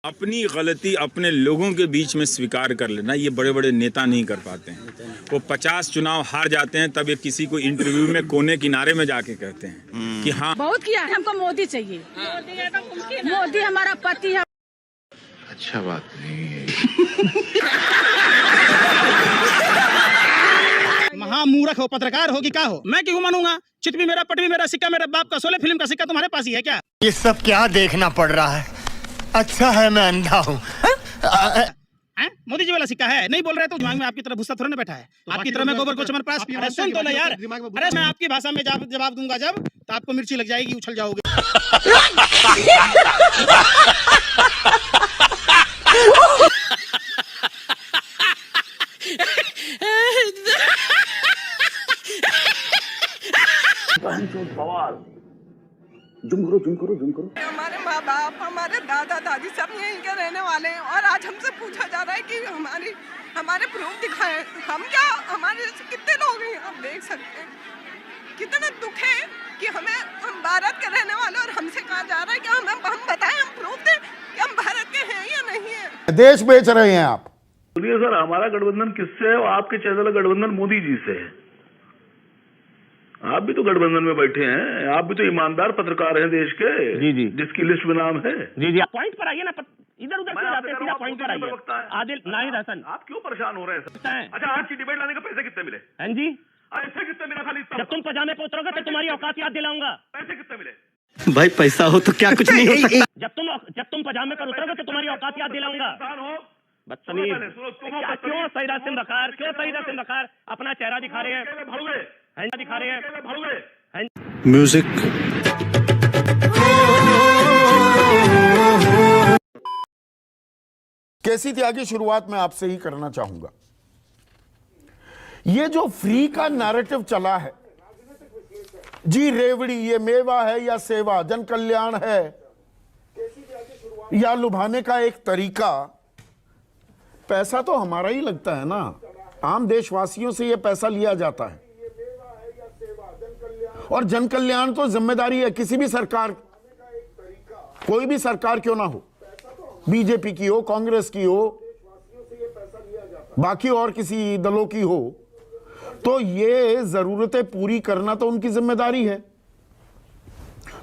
अपनी गलती अपने लोगों के बीच में स्वीकार कर लेना, ये बड़े बड़े नेता नहीं कर पाते हैं। वो 50 चुनाव हार जाते हैं, तब ये किसी को इंटरव्यू में कोने किनारे में जाके कहते हैं कि हाँ बहुत किया है, हमको मोदी चाहिए। मोदी हमारा पति है। अच्छा बात नहीं है। महामूर्ख हो, पत्रकार हो कि क्या हो, मैं क्यों मानूंगा? चित भी मेरा, पट भी मेरा, सिक्का मेरे बाप का, 16 फिल्म का सिक्का तुम्हारे पास ही है क्या? ये सब क्या देखना पड़ रहा है? अच्छा है मैं अंधा हूँ। मोदी जी वाला सिक्का है, नहीं बोल रहे तो दिमाग में आपकी तरह भूसा थोड़ा ना बैठा है। तो आपकी तरह मैं गोबर को चमनप्राश पी रहा हूं। सुन तो ले यार, अरे मैं आपकी भाषा में जवाब दूंगा जब, तो आपको मिर्ची लग जाएगी, उछल जाओगे। जुम करो। हमारे माँ बाप, हमारे दादा दादी सब यहीं के रहने वाले हैं और आज हमसे पूछा जा रहा है कि हमारे प्रूफ दिखाएं। हम क्या, हमारे कितने लोग हैं, आप देख सकते हैं। कितना दुख है कि हम भारत के रहने वाले और हमसे कहा जा रहा है कि हम बताएं, हम प्रूफ दें कि हम भारत के हैं या नहीं है। देश बेच रहे हैं आप। बोलिए सर, हमारा गठबंधन किससे है? और आपके चैनल का गठबंधन मोदी जी से है। आप भी तो गठबंधन में बैठे हैं, आप भी तो ईमानदार पत्रकार हैं देश के। जी जिसकी लिस्ट में नाम है। जी पॉइंट पर आइए ना, इधर उधर क्यों जाते हैं, सीधा पॉइंट पर आइए। आदिल नाहिद हसन, आप क्यों परेशान हो रहे हैं सर? अच्छा, आज की डिबेट लाने के पैसे कितने मिले? हैं जी? पैसे कितने मिले? खाली जब तुम पजामे पे उतरोगे तो तुम्हारी औकात याद दिलाऊंगा। पैसे कितने मिले? भाई पैसा हो तो क्या कुछ नहीं हो सकता। जब तुम पजामे पर उतरोगे तो तुम्हारी औकात याद दिलाऊंगा। बदतमीज, क्यों सईदा सिंह बकार, क्यों सईदा सिंह बकार अपना चेहरा दिखा रहे हैं? म्यूजिक कैसी त्यागी शुरुआत मैं आपसे ही करना चाहूंगा। ये जो फ्री का नैरेटिव चला है जी, रेवड़ी ये मेवा है या सेवा, जन कल्याण है या लुभाने का एक तरीका, पैसा तो हमारा ही लगता है ना। आम देशवासियों से ये पैसा लिया जाता है और जन कल्याण तो जिम्मेदारी है किसी भी सरकार, कोई भी सरकार क्यों ना हो, बीजेपी की हो, कांग्रेस की हो, बाकी और किसी दलों की हो, तो ये जरूरतें पूरी करना तो उनकी जिम्मेदारी है।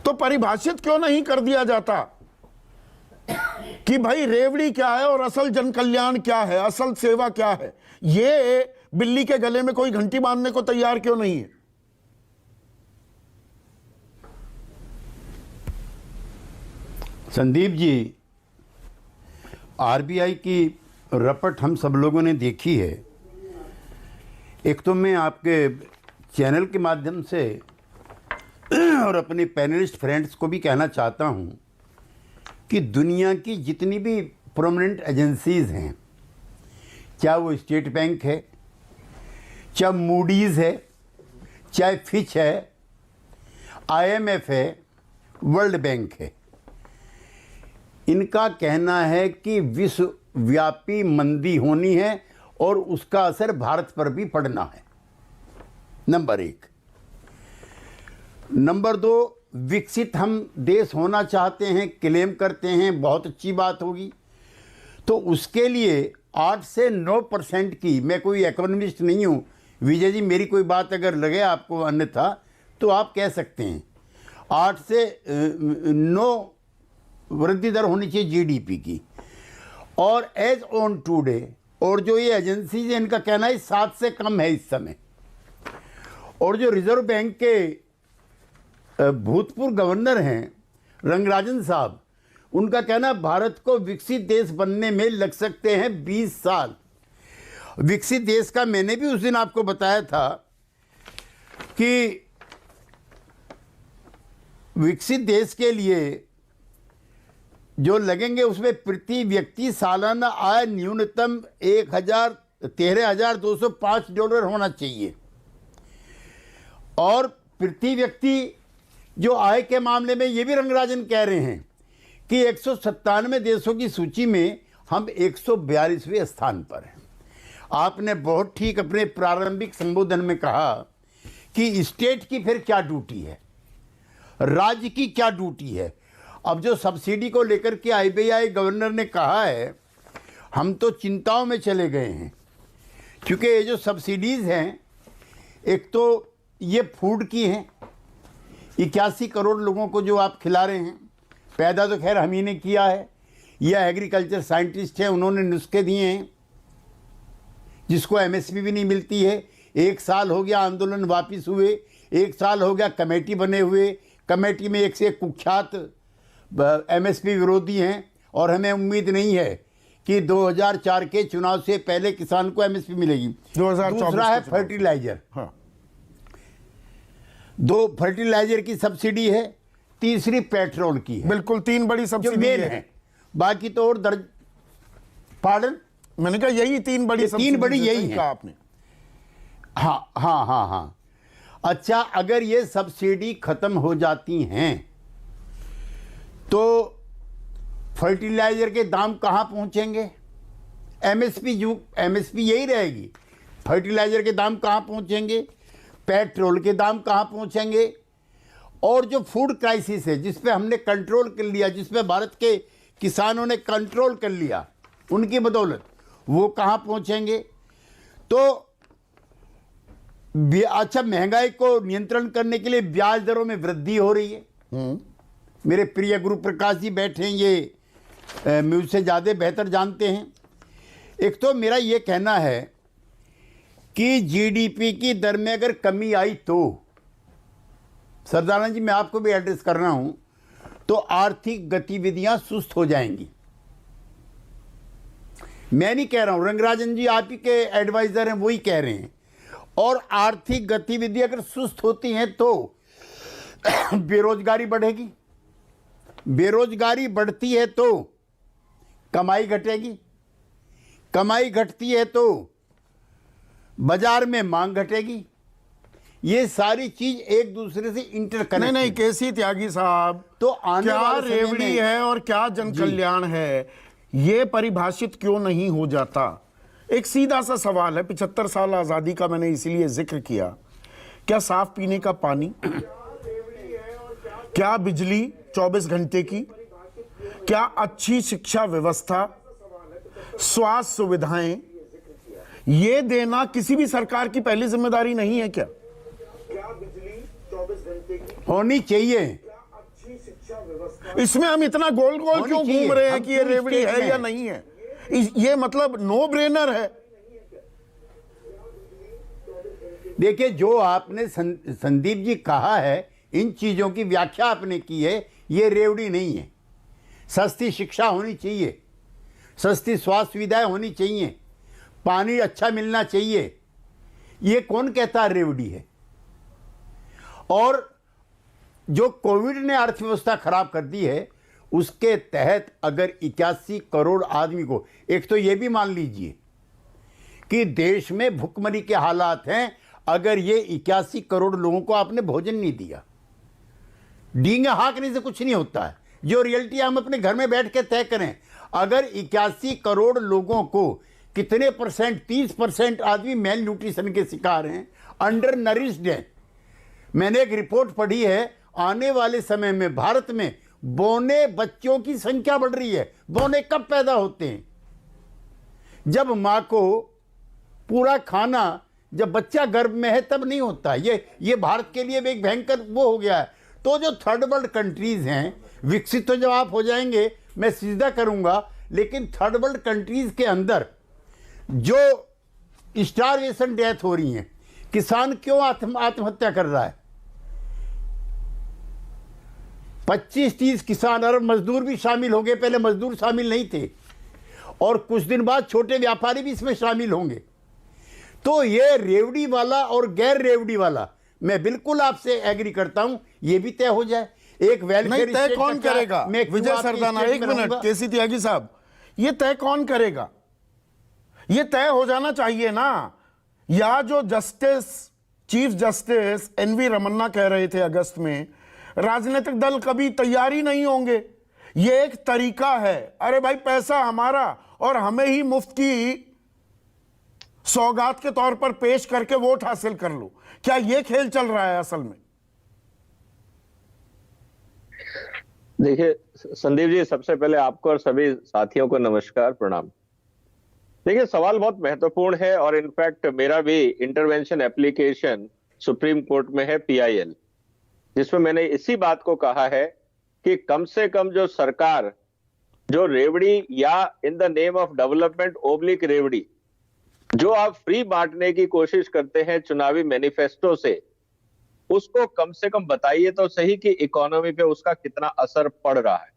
तो परिभाषित क्यों नहीं कर दिया जाता कि भाई रेवड़ी क्या है और असल जन कल्याण क्या है, असल सेवा क्या है? ये बिल्ली के गले में कोई घंटी बांधने को तैयार क्यों नहीं है? संदीप जी, आरबीआई की रपट हम सब लोगों ने देखी है। एक तो मैं आपके चैनल के माध्यम से और अपने पैनलिस्ट फ्रेंड्स को भी कहना चाहता हूं कि दुनिया की जितनी भी प्रोमिनेंट एजेंसीज़ हैं, चाहे वो स्टेट बैंक है, चाहे मूडीज़ है, चाहे फिच है, आईएमएफ है, वर्ल्ड बैंक है, इनका कहना है कि विश्वव्यापी मंदी होनी है और उसका असर भारत पर भी पड़ना है। नंबर 1। नंबर 2, विकसित हम देश होना चाहते हैं, क्लेम करते हैं, बहुत अच्छी बात होगी। तो उसके लिए 8 से 9% की, मैं कोई इकोनॉमिस्ट नहीं हूँ, विजय जी मेरी कोई बात अगर लगे आपको अन्यथा तो आप कह सकते हैं, 8 से 9 वृद्धि दर होनी चाहिए जीडीपी की। और एज ऑन टुडे, और जो ये एजेंसीज है इनका कहना है 7 से कम है इस समय। और जो रिजर्व बैंक के भूतपूर्व गवर्नर हैं रंगराजन साहब, उनका कहना भारत को विकसित देश बनने में लग सकते हैं 20 साल। विकसित देश का मैंने भी उस दिन आपको बताया था कि विकसित देश के लिए जो लगेंगे उसमें प्रति व्यक्ति सालाना आय न्यूनतम $13,205 होना चाहिए। और प्रति व्यक्ति जो आय के मामले में ये भी रंगराजन कह रहे हैं कि 197 देशों की सूची में हम 142वें स्थान पर हैं। आपने बहुत ठीक अपने प्रारंभिक संबोधन में कहा कि स्टेट की फिर क्या ड्यूटी है, राज्य की क्या ड्यूटी है। अब जो सब्सिडी को लेकर के आरबीआई गवर्नर ने कहा है, हम तो चिंताओं में चले गए हैं, क्योंकि ये जो सब्सिडीज़ हैं, एक तो ये फूड की हैं, 81 करोड़ लोगों को जो आप खिला रहे हैं, पैदा तो खैर हम ही ने किया है, यह एग्रीकल्चर साइंटिस्ट हैं, उन्होंने नुस्खे दिए हैं जिसको एमएसपी भी नहीं मिलती है। 1 साल हो गया आंदोलन वापस हुए, 1 साल हो गया कमेटी बने हुए, कमेटी में एक से एक कुख्यात एमएसपी विरोधी हैं, और हमें उम्मीद नहीं है कि 2004 के चुनाव से पहले किसान को एमएसपी मिलेगी। 2024 दूसरा है फर्टिलाइजर, हाँ। 2 फर्टिलाइजर की सब्सिडी है, तीसरी पेट्रोल की है, बिल्कुल 3 बड़ी जो सब्सिडी मेन है। बाकी तो और दर्ज, पार्डन, मैंने कहा यही 3 बड़ी सब्सिडी, 3 बड़ी यही है कहा आपने। हाँ हाँ हाँ हाँ। अच्छा, अगर ये सब्सिडी खत्म हो जाती हैं तो फर्टिलाइजर के दाम कहाँ पहुंचेंगे? एमएसपी यही रहेगी। फर्टिलाइजर के दाम कहाँ पहुंचेंगे? पेट्रोल के दाम कहाँ पहुंचेंगे? और जो फूड क्राइसिस है, जिस पे हमने कंट्रोल कर लिया, जिस पे भारत के किसानों ने कंट्रोल कर लिया उनकी बदौलत, वो कहाँ पहुंचेंगे? तो अच्छा, महंगाई को नियंत्रण करने के लिए ब्याज दरों में वृद्धि हो रही है। मेरे प्रिय गुरु प्रकाश जी बैठे हैं, ये मुझसे ज़्यादा बेहतर जानते हैं। एक तो मेरा ये कहना है कि जीडीपी की दर में अगर कमी आई तो, सरदारान जी मैं आपको भी एड्रेस कर रहा हूं, तो आर्थिक गतिविधियां सुस्त हो जाएंगी। मैं नहीं कह रहा हूं, रंगराजन जी आप ही के एडवाइजर हैं, वही कह रहे हैं। और आर्थिक गतिविधि अगर सुस्त होती हैं तो बेरोजगारी बढ़ेगी, बेरोजगारी बढ़ती है तो कमाई घटेगी, कमाई घटती है तो बाजार में मांग घटेगी। ये सारी चीज एक दूसरे से इंटरकनेक्ट। नहीं केसी त्यागी साहब, तो आने क्या वाले समय रेवड़ी में है और क्या जन कल्याण है, ये परिभाषित क्यों नहीं हो जाता? एक सीधा सा सवाल है, 75 साल आजादी का मैंने इसीलिए जिक्र किया। क्या साफ पीने का पानी, क्या बिजली 24 घंटे की, क्या अच्छी शिक्षा व्यवस्था, स्वास्थ्य सुविधाएं, ये देना किसी भी सरकार की पहली जिम्मेदारी नहीं है क्या? होनी चाहिए। इसमें हम इतना गोल गोल क्यों घूम रहे हैं कि ये रेवड़ी है या नहीं है? ये मतलब नो ब्रेनर है। देखिए, जो आपने संदीप जी कहा है, इन चीजों की व्याख्या आपने की है, ये रेवड़ी नहीं है। सस्ती शिक्षा होनी चाहिए, सस्ती स्वास्थ्य सुविधाएं होनी चाहिए, पानी अच्छा मिलना चाहिए, ये कौन कहता रेवड़ी है? और जो कोविड ने अर्थव्यवस्था खराब कर दी है, उसके तहत अगर 81 करोड़ आदमी को, एक तो ये भी मान लीजिए कि देश में भुखमरी के हालात हैं, अगर ये 81 करोड़ लोगों को आपने भोजन नहीं दिया, डींगे हाँकने से कुछ नहीं होता है। जो रियलिटी हम अपने घर में बैठ के तय करें, अगर 81 करोड़ लोगों को कितने परसेंट, 30% आदमी मेल न्यूट्रिशन के शिकार हैं, अंडर नरिश्ड हैं। मैंने एक रिपोर्ट पढ़ी है, आने वाले समय में भारत में बौने बच्चों की संख्या बढ़ रही है। बौने कब पैदा होते हैं? जब मां को पूरा खाना, जब बच्चा गर्भ में है तब नहीं होता। ये भारत के लिए भी एक भयंकर वो हो गया है। तो जो थर्ड वर्ल्ड कंट्रीज हैं, विकसित तो जब आप हो जाएंगे मैं सीधा करूंगा, लेकिन थर्ड वर्ल्ड कंट्रीज के अंदर जो स्टारवेशन डेथ हो रही हैं, किसान क्यों आत्महत्या कर रहा है? 25-30 किसान और मजदूर भी शामिल हो गए। पहले मजदूर शामिल नहीं थे, और कुछ दिन बाद छोटे व्यापारी भी इसमें शामिल होंगे। तो ये रेवड़ी वाला और गैर रेवड़ी वाला, मैं बिल्कुल आपसे एग्री करता हूं, ये भी तय हो जाए। एक वेलफेयर तय कौन करेगा? विजय सरदाना, एक मिनट, केसी त्यागी साहब, ये तय कौन करेगा? ये तय हो जाना चाहिए ना। या जो चीफ जस्टिस एनवी रमन्ना कह रहे थे अगस्त में, राजनीतिक दल कभी तैयार ही नहीं होंगे, ये एक तरीका है। अरे भाई, पैसा हमारा और हमें ही मुफ्त की सौगात के तौर पर पेश करके वोट हासिल कर लो। क्या ये खेल चल रहा है असल में? देखिए संदीप जी, सबसे पहले आपको और सभी साथियों को नमस्कार, प्रणाम। देखिए सवाल बहुत महत्वपूर्ण है और इनफैक्ट मेरा भी इंटरवेंशन एप्लीकेशन सुप्रीम कोर्ट में है PIL, जिसमें मैंने इसी बात को कहा है कि कम से कम जो सरकार जो रेवड़ी या in the name of development oblique रेवड़ी जो आप फ्री बांटने की कोशिश करते हैं चुनावी मैनिफेस्टो से, उसको कम से कम बताइए तो सही कि इकोनॉमी पे उसका कितना असर पड़ रहा है।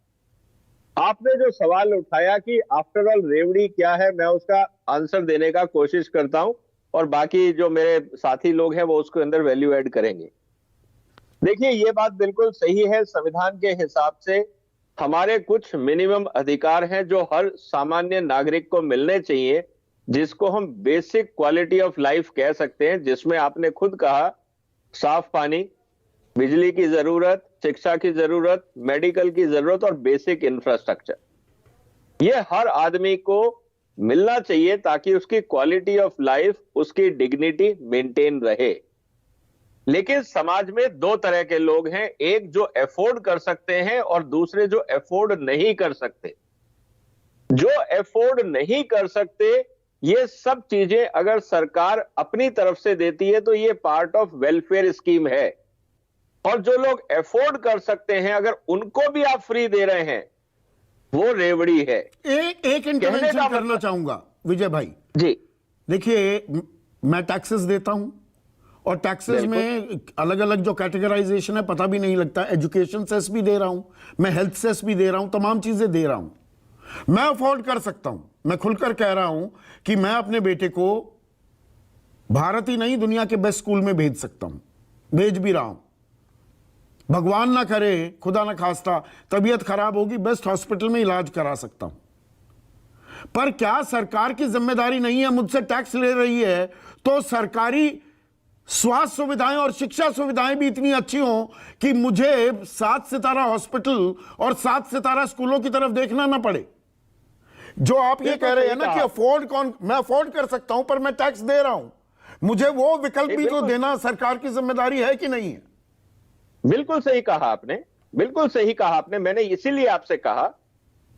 आपने जो सवाल उठाया कि आफ्टर ऑल रेवड़ी क्या है, मैं उसका आंसर देने का कोशिश करता हूं और बाकी जो मेरे साथी लोग हैं वो उसके अंदर वैल्यू ऐड करेंगे। देखिए ये बात बिल्कुल सही है, संविधान के हिसाब से हमारे कुछ मिनिमम अधिकार हैं जो हर सामान्य नागरिक को मिलने चाहिए, जिसको हम बेसिक क्वालिटी ऑफ लाइफ कह सकते हैं, जिसमें आपने खुद कहा साफ पानी, बिजली की जरूरत, शिक्षा की जरूरत, मेडिकल की जरूरत और बेसिक इंफ्रास्ट्रक्चर, ये हर आदमी को मिलना चाहिए ताकि उसकी क्वालिटी ऑफ लाइफ, उसकी डिग्निटी मेंटेन रहे। लेकिन समाज में दो तरह के लोग हैं, एक जो अफोर्ड कर सकते हैं और दूसरे जो अफोर्ड नहीं कर सकते। जो अफोर्ड नहीं कर सकते, ये सब चीजें अगर सरकार अपनी तरफ से देती है तो ये पार्ट ऑफ वेलफेयर स्कीम है, और जो लोग अफोर्ड कर सकते हैं अगर उनको भी आप फ्री दे रहे हैं, वो रेवड़ी है। एक इंटरवेंशन करना चाहूंगा विजय भाई जी। देखिए मैं टैक्सेस देता हूं और टैक्सेस में अलग अलग जो कैटेगराइजेशन है पता भी नहीं लगता। एजुकेशन सेस भी दे रहा हूं, मैं हेल्थ सेस भी दे रहा हूं, तमाम चीजें दे रहा हूं। मैं अफोर्ड कर सकता हूं, मैं खुलकर कह रहा हूं कि मैं अपने बेटे को भारत ही नहीं दुनिया के बेस्ट स्कूल में भेज सकता हूं, भेज भी रहा हूं। भगवान ना करे, खुदा ना खास्ता तबीयत खराब होगी, बेस्ट हॉस्पिटल में इलाज करा सकता हूं। पर क्या सरकार की जिम्मेदारी नहीं है, मुझसे टैक्स ले रही है तो सरकारी स्वास्थ्य सुविधाएं और शिक्षा सुविधाएं भी इतनी अच्छी हों कि मुझे 7 सितारा हॉस्पिटल और 7 सितारा स्कूलों की तरफ देखना ना पड़े। जो आप ये कह रहे हैं ना कि मैं अफोर्ड कर सकता हूं पर मैं टैक्स दे रहा हूं, मुझे वो विकल्प भी तो देना सरकार की जिम्मेदारी है कि नहीं है? बिल्कुल सही कहा आपने, बिल्कुल सही कहा आपने। मैंने इसीलिए आपसे कहा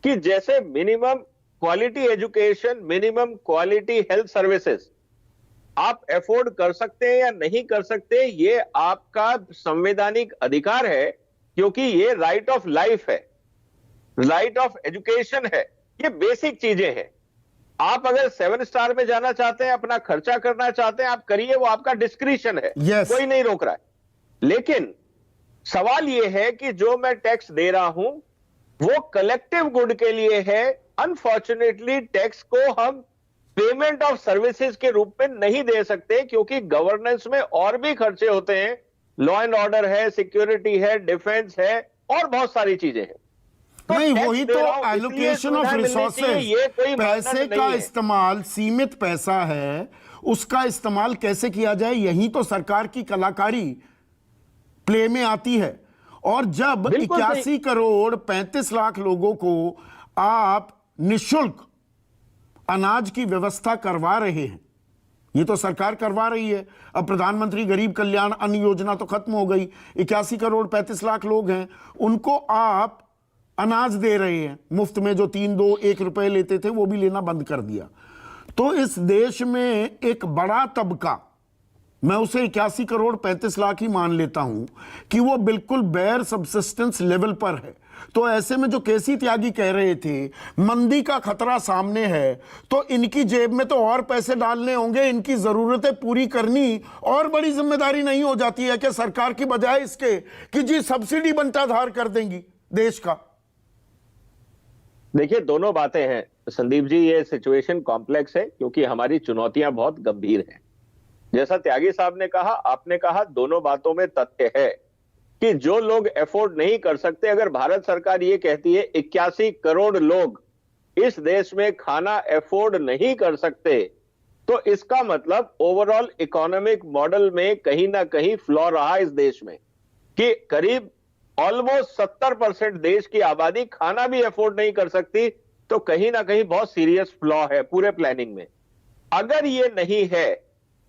कि जैसे minimum quality education, minimum quality health services आप अफोर्ड कर सकते हैं या नहीं कर सकते, ये आपका संवैधानिक अधिकार है, क्योंकि ये राइट ऑफ लाइफ है, राइट ऑफ एजुकेशन है, ये बेसिक चीजें हैं। आप अगर 7 स्टार में जाना चाहते हैं, अपना खर्चा करना चाहते हैं, आप करिए, वो आपका डिस्क्रिशन है, कोई नहीं रोक रहा है। लेकिन सवाल यह है कि जो मैं टैक्स दे रहा हूं वो कलेक्टिव गुड के लिए है। अनफॉर्चुनेटली टैक्स को हम पेमेंट ऑफ सर्विसेज के रूप में नहीं दे सकते, क्योंकि गवर्नेंस में और भी खर्चे होते हैं, लॉ एंड ऑर्डर है, सिक्योरिटी है, डिफेंस है और बहुत सारी चीजें हैं। तो नहीं, वही तो एलोकेशन ऑफ रिसोर्सेज, पैसे का इस्तेमाल, सीमित पैसा है, उसका इस्तेमाल कैसे किया जाए, यही तो सरकार की कलाकारी प्ले में आती है। और जब 81 करोड़ 35 लाख लोगों को आप निःशुल्क अनाज की व्यवस्था करवा रहे हैं, ये तो सरकार करवा रही है। अब प्रधानमंत्री गरीब कल्याण अन्न योजना तो खत्म हो गई, 81 करोड़ 35 लाख लोग हैं, उनको आप अनाज दे रहे हैं मुफ्त में। जो 3, 2, 1 रुपए लेते थे वो भी लेना बंद कर दिया। तो इस देश में एक बड़ा तबका, मैं उसे 81 करोड़ 35 लाख ही मान लेता हूं कि वो बिल्कुल बेयर सब्सिस्टेंस लेवल पर है। तो ऐसे में जो केसी त्यागी कह रहे थे मंदी का खतरा सामने है, तो इनकी जेब में तो और पैसे डालने होंगे, इनकी जरूरतें पूरी करनी और बड़ी जिम्मेदारी नहीं हो जाती है कि सरकार की बजाय इसके कि जी सब्सिडी बंटाधार कर देंगी देश का? देखिए दोनों बातें हैं संदीप जी, ये सिचुएशन कॉम्प्लेक्स है क्योंकि हमारी चुनौतियां बहुत गंभीर हैं। जैसा त्यागी साहब ने कहा, आपने कहा, दोनों बातों में तथ्य है कि जो लोग अफोर्ड नहीं कर सकते, अगर भारत सरकार ये कहती है 81 करोड़ लोग इस देश में खाना अफोर्ड नहीं कर सकते, तो इसका मतलब ओवरऑल इकोनॉमिक मॉडल में कहीं ना कहीं फ्लॉ रहा इस देश में, कि करीब ऑलमोस्ट 70% देश की आबादी खाना भी अफोर्ड नहीं कर सकती, तो कहीं ना कहीं बहुत सीरियस फ्लॉ है पूरे प्लानिंग में। अगर ये नहीं है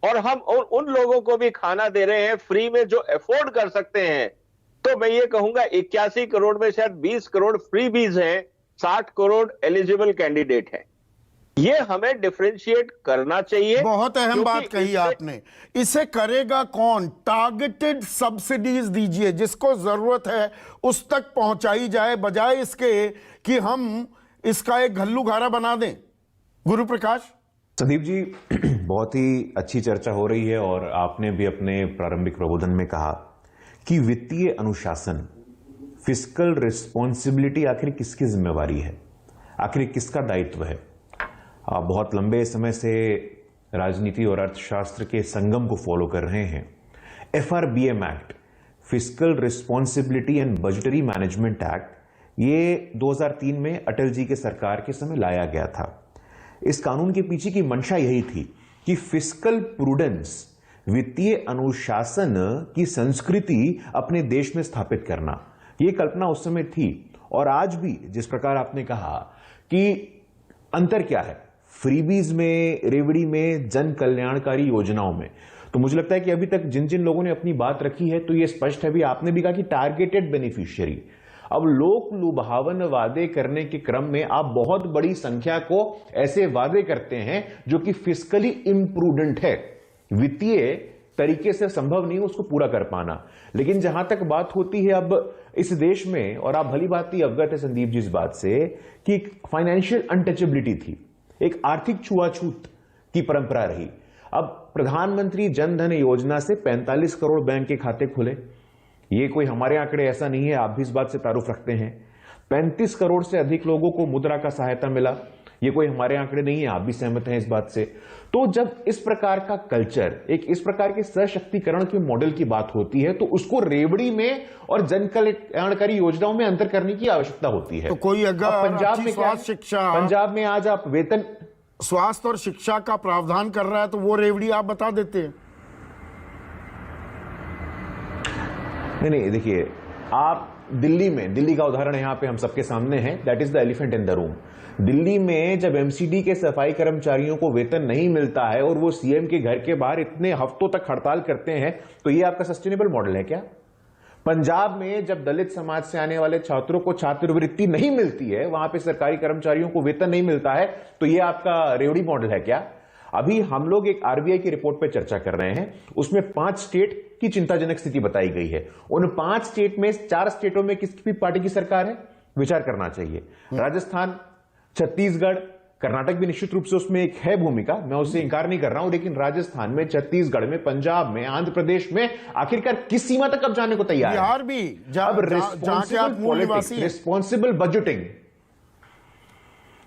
और हम उन लोगों को भी खाना दे रहे हैं फ्री में जो अफोर्ड कर सकते हैं, तो मैं ये कहूंगा 81 करोड़ में शायद 20 करोड़ फ्री बीज हैं, 60 करोड़ एलिजिबल कैंडिडेट हैं। ये हमें डिफरेंशिएट करना चाहिए। बहुत अहम बात कही आपने। इसे करेगा कौन? टारगेटेड सब्सिडीज दीजिए, जिसको जरूरत है उस तक पहुंचाई जाए, बजाय इसके कि हम इसका एक घल्लूघारा बना दें। गुरु प्रकाश। संदीप जी, बहुत ही अच्छी चर्चा हो रही है और आपने भी अपने प्रारंभिक प्रबोधन में कहा कि वित्तीय अनुशासन, फिस्कल रिस्पॉन्सिबिलिटी आखिर किसकी जिम्मेवारी है, आखिर किसका दायित्व है। आप बहुत लंबे समय से राजनीति और अर्थशास्त्र के संगम को फॉलो कर रहे हैं। FRBM act, fiscal responsibility and budgetary management act, ये 2003 में अटल जी के सरकार के समय लाया गया था। इस कानून के पीछे की मंशा यही थी कि फिस्कल प्रूडेंस, वित्तीय अनुशासन की संस्कृति अपने देश में स्थापित करना, यह कल्पना उस समय थी। और आज भी जिस प्रकार आपने कहा कि अंतर क्या है फ्रीबीज में, रेवड़ी में, जन कल्याणकारी योजनाओं में, तो मुझे लगता है कि अभी तक जिन जिन लोगों ने अपनी बात रखी है तो यह स्पष्ट है। भी आपने भी कहा कि टारगेटेड बेनिफिशियरी। अब लोक लुभावन वादे करने के क्रम में आप बहुत बड़ी संख्या को ऐसे वादे करते हैं जो कि फिस्कली इम्प्रूडेंट है, वित्तीय तरीके से संभव नहीं उसको पूरा कर पाना। लेकिन जहां तक बात होती है अब इस देश में, और आप भली भांति अवगत है संदीप जी इस बात से, कि फाइनेंशियल अनटचेबिलिटी थी, एक आर्थिक छुआछूत की परंपरा रही। अब प्रधानमंत्री जन धन योजना से 45 करोड़ बैंक के खाते खुले, ये कोई हमारे आंकड़े ऐसा नहीं है, आप भी इस बात से तारुफ रखते हैं। 35 करोड़ से अधिक लोगों को मुद्रा का सहायता मिला, ये कोई हमारे आंकड़े नहीं है, आप भी सहमत हैं इस बात से। तो जब इस प्रकार का कल्चर, एक इस प्रकार के सशक्तिकरण के मॉडल की बात होती है, तो उसको रेवड़ी में और जन कल्याणकारी योजनाओं में अंतर करने की आवश्यकता होती है। तो कोई अगर पंजाब में स्वास्थ्य शिक्षा, पंजाब में आज आप वेतन, स्वास्थ्य और शिक्षा का प्रावधान कर रहा है, तो वो रेवड़ी आप बता देते हैं। नहीं, देखिए, आप दिल्ली में, दिल्ली का उदाहरण यहां पे हम सबके सामने है, that is the elephant in the room. Delhi में जब एमसीडी के सफाई कर्मचारियों को वेतन नहीं मिलता है और वो सीएम के घर के बाहर इतने हफ्तों तक हड़ताल करते हैं, तो ये आपका सस्टेनेबल मॉडल है क्या? पंजाब में जब दलित समाज से आने वाले छात्रों को छात्रवृत्ति नहीं मिलती है, वहां पे सरकारी कर्मचारियों को वेतन नहीं मिलता है, तो ये आपका रेवड़ी मॉडल है क्या? अभी हम लोग एक आरबीआई की रिपोर्ट पे चर्चा कर रहे हैं, उसमें 5 स्टेट की चिंताजनक स्थिति बताई गई है। उन 5 स्टेट में 4 स्टेटों में किसकी भी पार्टी की सरकार है, विचार करना चाहिए। राजस्थान, छत्तीसगढ़, कर्नाटक भी निश्चित रूप से उसमें एक है भूमिका, मैं उससे इंकार नहीं कर रहा हूं, लेकिन राजस्थान में, छत्तीसगढ़ में, पंजाब में, आंध्र प्रदेश में आखिरकार किस सीमा तक अब जाने को तैयार है? बिहार भी, रिस्पॉन्सिबल बजटिंग,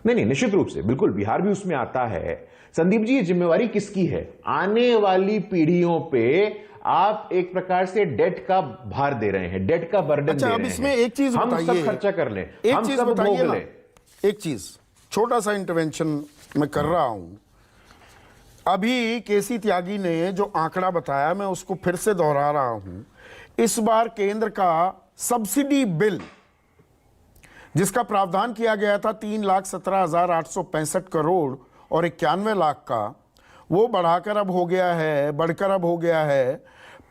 नहीं, निश्चित रूप से बिल्कुल बिहार भी उसमें आता है। संदीप जी, ये जिम्मेवारी किसकी है? आने वाली पीढ़ियों पे आप एक प्रकार से डेट का भार दे रहे हैं, डेट का बर्डन दे रहे हैं। अब इसमें एक चीज हम सब खर्चा कर लें, एक चीज बताइए ना, एक चीज छोटा सा इंटरवेंशन मैं कर रहा हूं। अभी केसी त्यागी ने जो आंकड़ा बताया, मैं उसको फिर से दोहरा रहा हूं। इस बार केंद्र का सब्सिडी बिल, जिसका प्रावधान किया गया था 3,17,865 करोड़ और 91 लाख का, वो बढ़कर अब हो गया है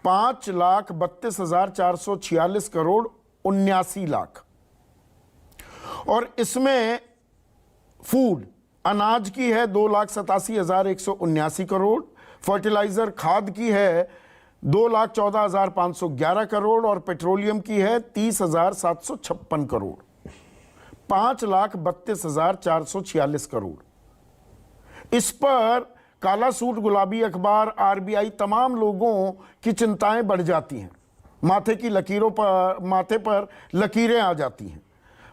5,32,446 करोड़ 79 लाख। और इसमें फूड, अनाज की है 2,87,179 करोड़, फर्टिलाइजर खाद की है 2,14,511 करोड़ और पेट्रोलियम की है 30,756 करोड़, 5,32,446 करोड़। इस पर काला सूट, गुलाबी अखबार, आरबीआई, तमाम लोगों की चिंताएं बढ़ जाती हैं, माथे पर लकीरें आ जाती हैं।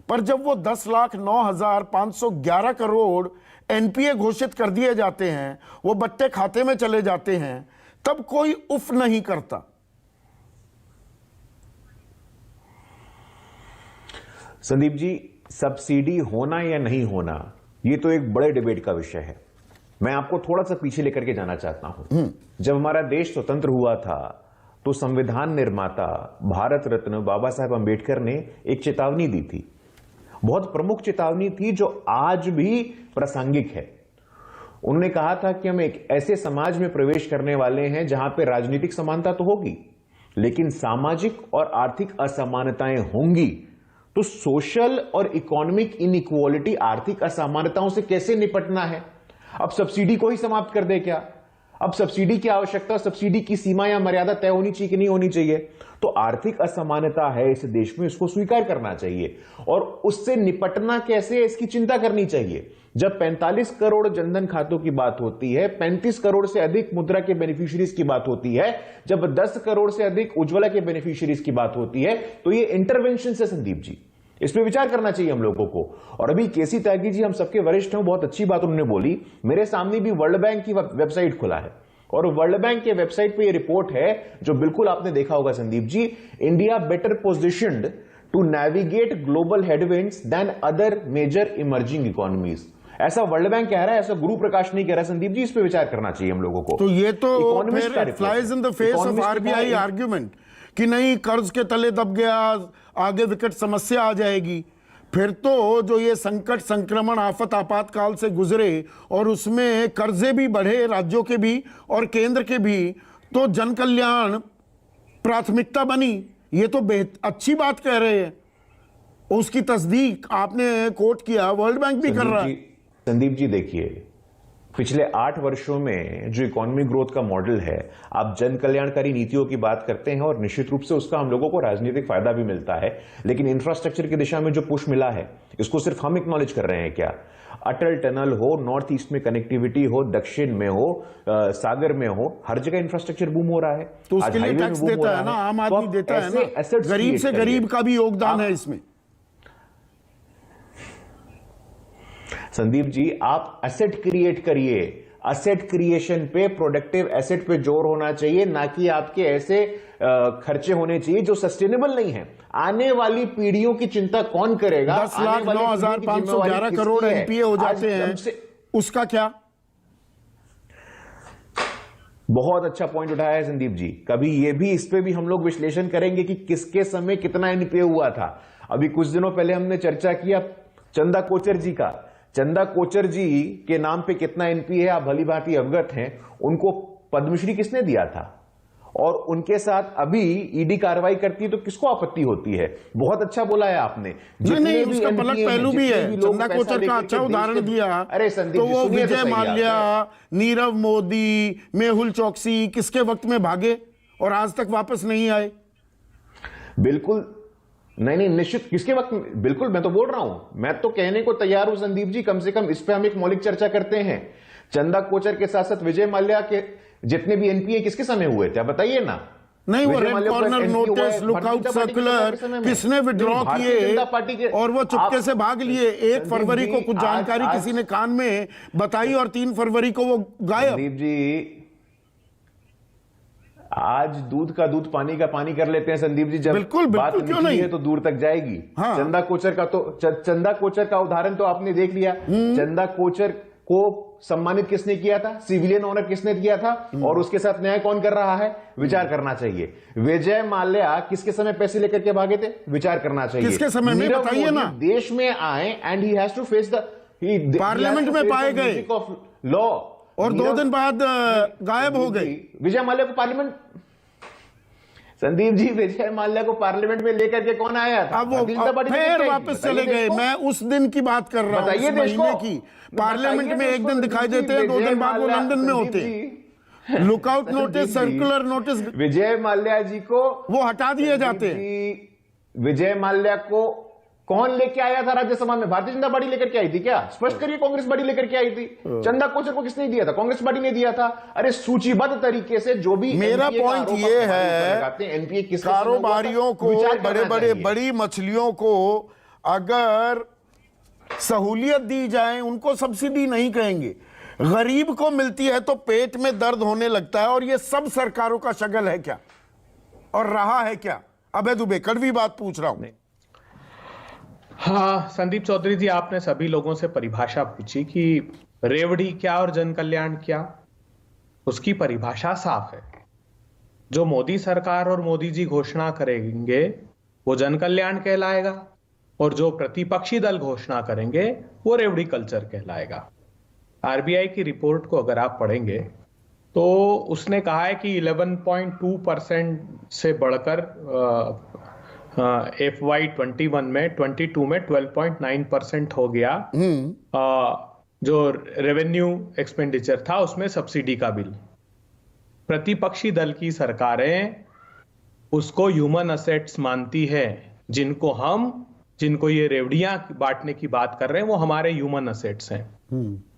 पर जब वो 10,09,511 करोड़ एनपीए घोषित कर दिए जाते हैं, वो बट्टे खाते में चले जाते हैं, तब कोई उफ नहीं करता। संदीप जी, सब्सिडी होना या नहीं होना, ये तो एक बड़े डिबेट का विषय है। मैं आपको थोड़ा सा पीछे लेकर के जाना चाहता हूं। जब हमारा देश स्वतंत्र हुआ था, तो संविधान निर्माता भारत रत्न बाबा साहेब अंबेडकर ने एक चेतावनी दी थी, बहुत प्रमुख चेतावनी थी, जो आज भी प्रासंगिक है। उन्होंने कहा था कि हम एक ऐसे समाज में प्रवेश करने वाले हैं जहां पे राजनीतिक समानता तो होगी, लेकिन सामाजिक और आर्थिक असमानताएं होंगी तो सोशल और इकोनॉमिक इनइक्वालिटी, आर्थिक असमानताओं से कैसे निपटना है? अब सब्सिडी को ही समाप्त कर दे क्या? अब सब्सिडी की आवश्यकता, सब्सिडी की सीमा या मर्यादा तय होनी चाहिए कि नहीं होनी चाहिए? तो आर्थिक असमानता है इस देश में, इसको स्वीकार करना चाहिए और उससे निपटना कैसे है इसकी चिंता करनी चाहिए। जब 45 करोड़ जनधन खातों की बात होती है, 35 करोड़ से अधिक मुद्रा के बेनिफिशियरीज की बात होती है, जब 10 करोड़ से अधिक उज्ज्वला के बेनिफिशियरीज की बात होती है, तो ये इंटरवेंशन से संदीप जी, इस पे विचार करना चाहिए हम लोगों को। और अभी केसी त्यागी जी हम सबके वरिष्ठ हैं, बहुत अच्छी बात उन्होंने बोली। मेरे सामने भी वर्ल्ड बैंक की वेबसाइट खुला है और वर्ल्ड बैंक के वेबसाइट पे ये रिपोर्ट है जो बिल्कुल आपने देखा होगा Sandeep ji, India better positioned to navigate global headwinds than other major emerging economies. ऐसा वर्ल्ड बैंक कह रहा है, ऐसा गुरु प्रकाश नहीं कह रहा संदीप जी। इस पे विचार करना चाहिए हम लोगों को। तो ये तो फिर flies in the face of RBI argument कि नहीं कर्ज के तले दब गया, आगे विकट समस्या आ जाएगी। फिर तो जो ये संकट, संक्रमण, आफत, आपातकाल से गुजरे और उसमें कर्जे भी बढ़े राज्यों के भी और केंद्र के भी, तो जन कल्याण प्राथमिकता बनी। ये तो अच्छी बात कह रहे हैं, उसकी तस्दीक आपने कोट किया, वर्ल्ड बैंक भी कर रहा है। संदीप जी देखिए, पिछले 8 वर्षों में जो इकोनॉमिक ग्रोथ का मॉडल है, आप जन कल्याणकारी नीतियों की बात करते हैं और निश्चित रूप से उसका हम लोगों को राजनीतिक फायदा भी मिलता है, लेकिन इंफ्रास्ट्रक्चर की दिशा में जो पुश मिला है इसको सिर्फ हम एक्नॉलेज कर रहे हैं क्या? अटल टनल हो, नॉर्थ ईस्ट में कनेक्टिविटी हो, दक्षिण में हो, सागर में हो, हर जगह इंफ्रास्ट्रक्चर बूम हो रहा है। तो उसके लिए टैक्स देता है ना, आम आदमी देता है ना, गरीब से गरीब का भी योगदान है इसमें। संदीप जी आप एसेट क्रिएट करिए, एसेट क्रिएशन पे, प्रोडक्टिव एसेट पे जोर होना चाहिए, ना कि आपके ऐसे खर्चे होने चाहिए जो सस्टेनेबल नहीं है। आने वाली पीढ़ियों की चिंता कौन करेगा? 10,09,511 करोड़ एनपीए हो जाते हैं, उसका क्या? बहुत अच्छा पॉइंट उठाया है संदीप जी। कभी ये भी, इस पे भी हम लोग विश्लेषण करेंगे कि किसके समय कितना एनपीए हुआ था। अभी कुछ दिनों पहले हमने चर्चा किया चंदा कोचर जी का। चंदा कोचर जी के नाम पे कितना एनपीए है आप भली भांति अवगत हैं। उनको पद्मश्री किसने दिया था? और उनके साथ अभी ईडी कार्रवाई करती है तो किसको आपत्ति होती है? बहुत अच्छा बोला है आपने। नहीं, उसका पलट पहलू भी है। चंदा कोचर का अच्छा उदाहरण दिया। अरे संदीप, तो वो विजय माल्या, नीरव मोदी, मेहुल चौकसी किसके वक्त में भागे और आज तक वापस नहीं आए? बिल्कुल नहीं, निश्चित किसके वक्त, बिल्कुल मैं तो बोल रहा हूं, मैं तो कहने को तैयार हूं संदीप जी, कम से कम इस पे हम एक मौलिक चर्चा करते हैं। चंदा कोचर के साथ साथ विजय माल्या के जितने भी एनपीए किसके समय हुए थे बताइए ना। नहीं, वो red corner notice, lookout circular किसने विड्रॉ किए और वो चुपके से भाग लिए। 1 फरवरी को कुछ जानकारी किसी ने कान में बताई और 3 फरवरी को वो गायब। संदीप जी आज दूध का दूध, पानी का पानी कर लेते हैं संदीप जी। जब बिल्कुल, बात क्यों नहीं है तो दूर तक जाएगी। हाँ। चंदा कोचर का उदाहरण तो आपने देख लिया। चंदा कोचर को सम्मानित किसने किया था? सिविलियन ऑनर किसने किया था? और उसके साथ न्याय कौन कर रहा है? विचार करना चाहिए। विजय माल्या किसके समय पैसे लेकर के भागे थे? विचार करना चाहिए। किसके समय में बताइए ना। देश में आए and he has to face the parliament में पाए गए ऑफ लॉ और 2 दिन बाद गायब हो गए। विजय माल्या को पार्लियामेंट, संदीप जी विजय माल्या को पार्लियामेंट में लेकर के कौन आया था? अब वो फिर वापस चले गए। मैं उस दिन की बात कर रहा हूं, इस महीने की। पार्लियामेंट में एक दिन दिखाई देते हैं, 2 दिन बाद वो लंदन में होते हैं। Lookout notice, circular notice, Vijay Mallya जी को वो हटा दिए जाते हैं। विजय माल्या को कौन लेके आया था राज्यसभा में? भारतीय जनता पार्टी लेकर के आई थी क्या? स्पष्ट करिए, कांग्रेस पार्टी लेकर के आई थी। चंदा कोचर को किसने दिया था? कांग्रेस पार्टी ने दिया था। अरे सूचीबद्ध तरीके से जो भी, मेरा पॉइंट ये है, एनपीए किस कारोबारियों को, बड़ी मछलियों को अगर सहूलियत दी जाए, उनको सब्सिडी नहीं कहेंगे, गरीब को मिलती है तो पेट में दर्द होने लगता है। और ये सब सरकारों का शगल है क्या और रहा है क्या? अबे दुबे, कड़वी बात पूछ रहा हूं। हाँ संदीप चौधरी जी, आपने सभी लोगों से परिभाषा पूछी कि रेवड़ी क्या और जन कल्याण क्या। उसकी परिभाषा साफ है। जो मोदी सरकार और मोदी जी घोषणा करेंगे वो जन कल्याण कहलाएगा और जो प्रतिपक्षी दल घोषणा करेंगे वो रेवड़ी कल्चर कहलाएगा। आरबीआई की रिपोर्ट को अगर आप पढ़ेंगे तो उसने कहा है कि 11.2% से बढ़कर FY21 में 22 में 12.9% हो गया। जो रेवेन्यू एक्सपेंडिचर था उसमें सब्सिडी का बिल। प्रतिपक्षी दल की सरकारें उसको ह्यूमन असेट्स मानती है, जिनको ये रेवड़ियां बांटने की बात कर रहे हैं वो हमारे ह्यूमन असेट्स हैं।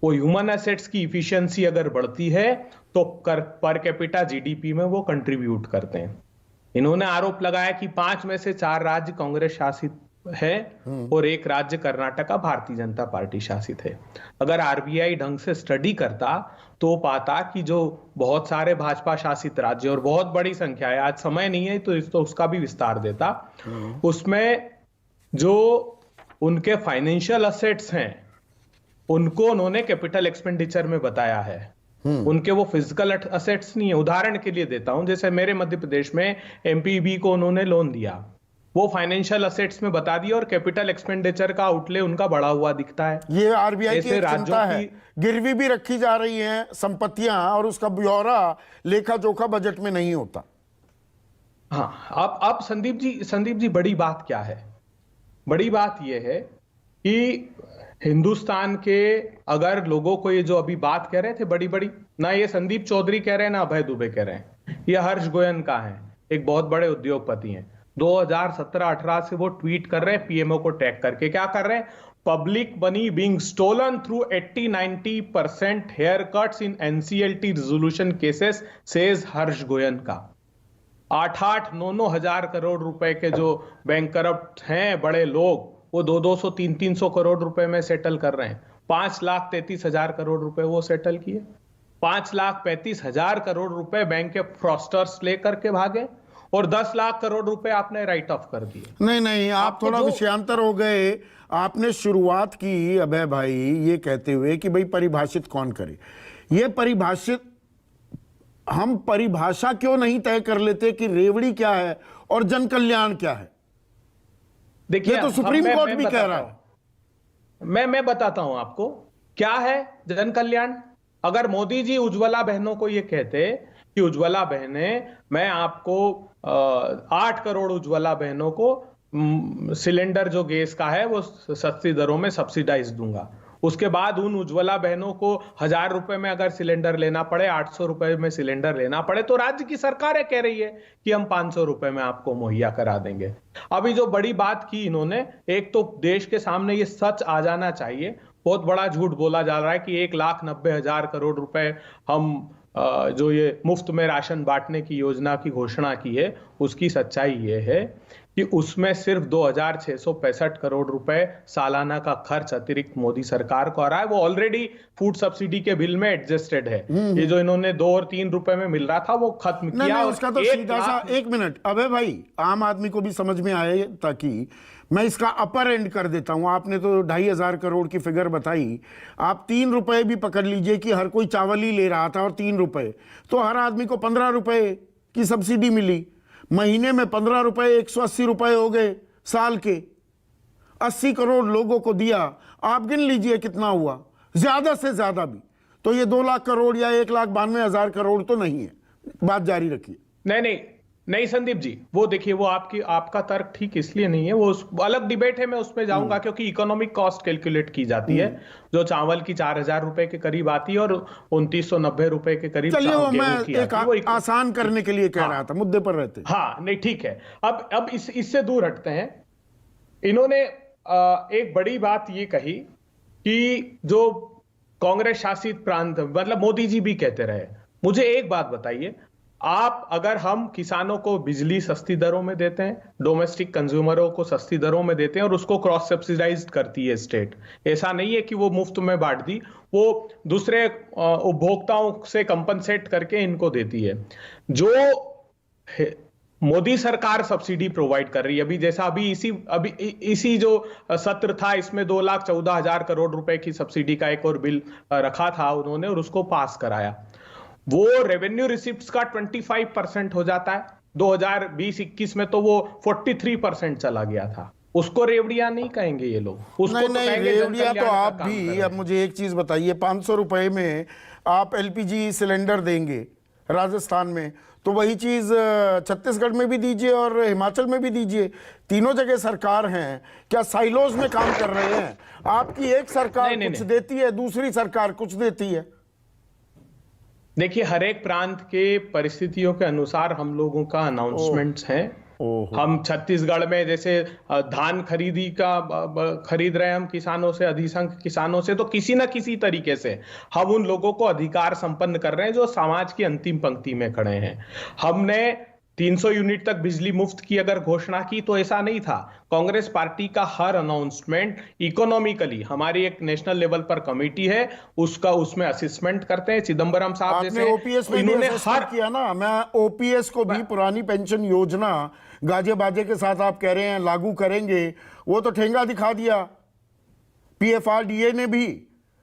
वो ह्यूमन असेट्स की इफिशियंसी अगर बढ़ती है तो पर कैपिटा जीडीपी में वो कंट्रीब्यूट करते हैं। इन्होंने आरोप लगाया कि 5 में से 4 राज्य कांग्रेस शासित है और 1 राज्य कर्नाटका भारतीय जनता पार्टी शासित है। अगर आरबीआई ढंग से स्टडी करता तो पाता कि जो बहुत सारे भाजपा शासित राज्य और बहुत बड़ी संख्या है, आज समय नहीं है तो उसका भी विस्तार देता, उसमें जो उनके फाइनेंशियल असेट्स हैं उनको उन्होंने कैपिटल एक्सपेंडिचर में बताया है। उनके वो फिजिकल असेट्स नहीं है। उदाहरण के लिए देता हूं, जैसे मेरे मध्य प्रदेश में एमपीबी को उन्होंने लोन दिया, वो फाइनेंशियल असेट्स में बता दिया और कैपिटल एक्सपेंडिचर का आउटले उनका बढ़ा हुआ दिखता है। ये आरबीआई की एक चिंता है, गिरवी भी रखी जा रही हैं संपत्तियां और उसका ब्यौरा लेखा जोखा बजट में नहीं होता। हाँ, अब संदीप जी बड़ी बात क्या है? बड़ी बात यह है कि हिंदुस्तान के अगर लोगों को ये जो अभी बात कह रहे थे बड़ी, ना ये संदीप चौधरी कह रहे हैं ना अभय दुबे कह रहे हैं, ये हर्ष गोयन का है, एक बहुत बड़े उद्योगपति हैं। 2017-18 से वो ट्वीट कर रहे हैं पीएमओ को टैग करके। क्या कर रहे हैं? Public money being stolen through 80-90% haircuts in NCLT resolution cases, says Harsh Goenka. 8-9 हजार करोड़ रुपए के जो बैंक करप्ट हैं बड़े लोग, वो 200 300 करोड़ रुपए में सेटल कर रहे हैं। 5,33,000 करोड़ रुपए वो सेटल किए। 5,35,000 करोड़ रुपए बैंक के फ्रॉस्टर्स लेकर के भागे और 10 लाख करोड़ रुपए आपने राइट ऑफ कर दिए। नहीं, आप थोड़ा विषयांतर हो गए। आपने शुरुआत की अभय भाई ये कहते हुए कि भाई परिभाषित कौन करे। ये हम परिभाषा क्यों नहीं तय कर लेते कि रेवड़ी क्या है और जन कल्याण क्या है? देखिए, तो सुप्रीम कोर्ट भी कह रहा है। मैं बताता हूं आपको क्या है जन कल्याण। अगर मोदी जी उज्ज्वला बहनों को ये कहते कि उज्ज्वला बहनें, मैं आपको 8 करोड़ उज्ज्वला बहनों को सिलेंडर जो गैस का है वो सस्ती दरों में सब्सिडाइज दूंगा, उसके बाद उन उज्ज्वला बहनों को 1000 रुपए में अगर सिलेंडर लेना पड़े, 800 रुपए में सिलेंडर लेना पड़े, तो राज्य की सरकारें कह रही है कि हम 500 रुपए में आपको मुहैया करा देंगे। अभी जो बड़ी बात की इन्होंने, एक तो देश के सामने ये सच आ जाना चाहिए, बहुत बड़ा झूठ बोला जा रहा है कि 1,90,000 करोड़ रुपए हम जो ये मुफ्त में राशन बांटने की योजना की घोषणा की है, उसकी सच्चाई ये है कि उसमें सिर्फ 2,665 करोड़ रुपए सालाना का खर्च अतिरिक्त मोदी सरकार को आ रहा है। वो ऑलरेडी फूड सब्सिडी के बिल में एडजस्टेड है। ये जो इन्होंने 2 और 3 रुपए में मिल रहा था वो खत्म किया। नहीं, उसका तो सीधा सा 1 मिनट अबे भाई, आम आदमी को भी समझ में आए, ताकि मैं इसका अपर एंड कर देता हूं। आपने तो 2,500 करोड़ की फिगर बताई, आप 3 रुपए भी पकड़ लीजिए कि हर कोई चावल ही ले रहा था और 3 रुपए, तो हर आदमी को 15 रुपए की सब्सिडी मिली। महीने में 15 रुपए 180 रुपए हो गए, साल के 80 करोड़ लोगों को दिया। आप गिन लीजिए कितना हुआ, ज्यादा से ज्यादा भी तो ये 2 लाख करोड़ या 1,92,000 करोड़ तो नहीं है। बात जारी रखिए। नहीं संदीप जी, वो देखिए, वो आपका तर्क ठीक इसलिए नहीं है, वो अलग डिबेट है, मैं उसमें जाऊंगा, क्योंकि इकोनॉमिक कॉस्ट कैलकुलेट की जाती है जो चावल की 4,000 रुपए के करीब आती है और 2,990 रुपए के करीब। चलिए, वो मैं एक आसान करने के लिए कह रहा था, मुद्दे पर रहते। हाँ, नहीं ठीक है। अब इससे दूर हटते हैं। इन्होंने एक बड़ी बात ये कही कि जो कांग्रेस शासित प्रांत, मतलब मोदी जी भी कहते रहे। मुझे एक बात बताइए, आप अगर हम किसानों को बिजली सस्ती दरों में देते हैं, डोमेस्टिक कंज्यूमरों को सस्ती दरों में देते हैं और उसको क्रॉस सब्सिडाइज करती है स्टेट, ऐसा नहीं है कि वो मुफ्त में बांट दी, वो दूसरे उपभोक्ताओं से कंपनसेट करके इनको देती है। जो मोदी सरकार सब्सिडी प्रोवाइड कर रही है, अभी जैसा अभी इसी जो सत्र था, इसमें 2,14,000 करोड़ रुपए की सब्सिडी का एक और बिल रखा था उन्होंने और उसको पास कराया। वो रेवेन्यू रिसिप्ट्स का 25% हो जाता है। 2020-21 में तो वो 43% चला गया था। उसको रेवड़िया नहीं कहेंगे ये लोग, उसको नहीं तो नहीं, कहेंगे रेवड़िया तो जनकल्याण का आप काम कर भी। रहे अब हैं। मुझे एक चीज बताइए, 500 रुपए में आप एलपीजी सिलेंडर देंगे राजस्थान में, तो वही चीज छत्तीसगढ़ में भी दीजिए और हिमाचल में भी दीजिए। तीनों जगह सरकार हैं, क्या साइलोज में काम कर रहे हैं? आपकी एक सरकार कुछ देती है, दूसरी सरकार कुछ देती है। देखिए, हर एक प्रांत के परिस्थितियों के अनुसार हम लोगों का अनाउंसमेंट्स हैं। हम छत्तीसगढ़ में जैसे धान खरीद रहे हैं हम किसानों से, अधिसंख्य किसानों से, तो किसी ना किसी तरीके से हम उन लोगों को अधिकार संपन्न कर रहे हैं जो समाज की अंतिम पंक्ति में खड़े हैं। हमने 300 यूनिट तक बिजली मुफ्त की अगर घोषणा की तो ऐसा नहीं था। कांग्रेस पार्टी का हर अनाउंसमेंट इकोनॉमिकली, हमारी एक नेशनल लेवल पर कमेटी है, उसमें असेसमेंट करते हैं। चिदम्बरम साहब जैसे ओपीएस में इन्होंने हर किया ना। मैं ओपीएस को भी, पुरानी पेंशन योजना गाजे बाजे के साथ आप कह रहे हैं लागू करेंगे, वो तो ठेंगा दिखा दिया। पीएफआरडीए ने भी,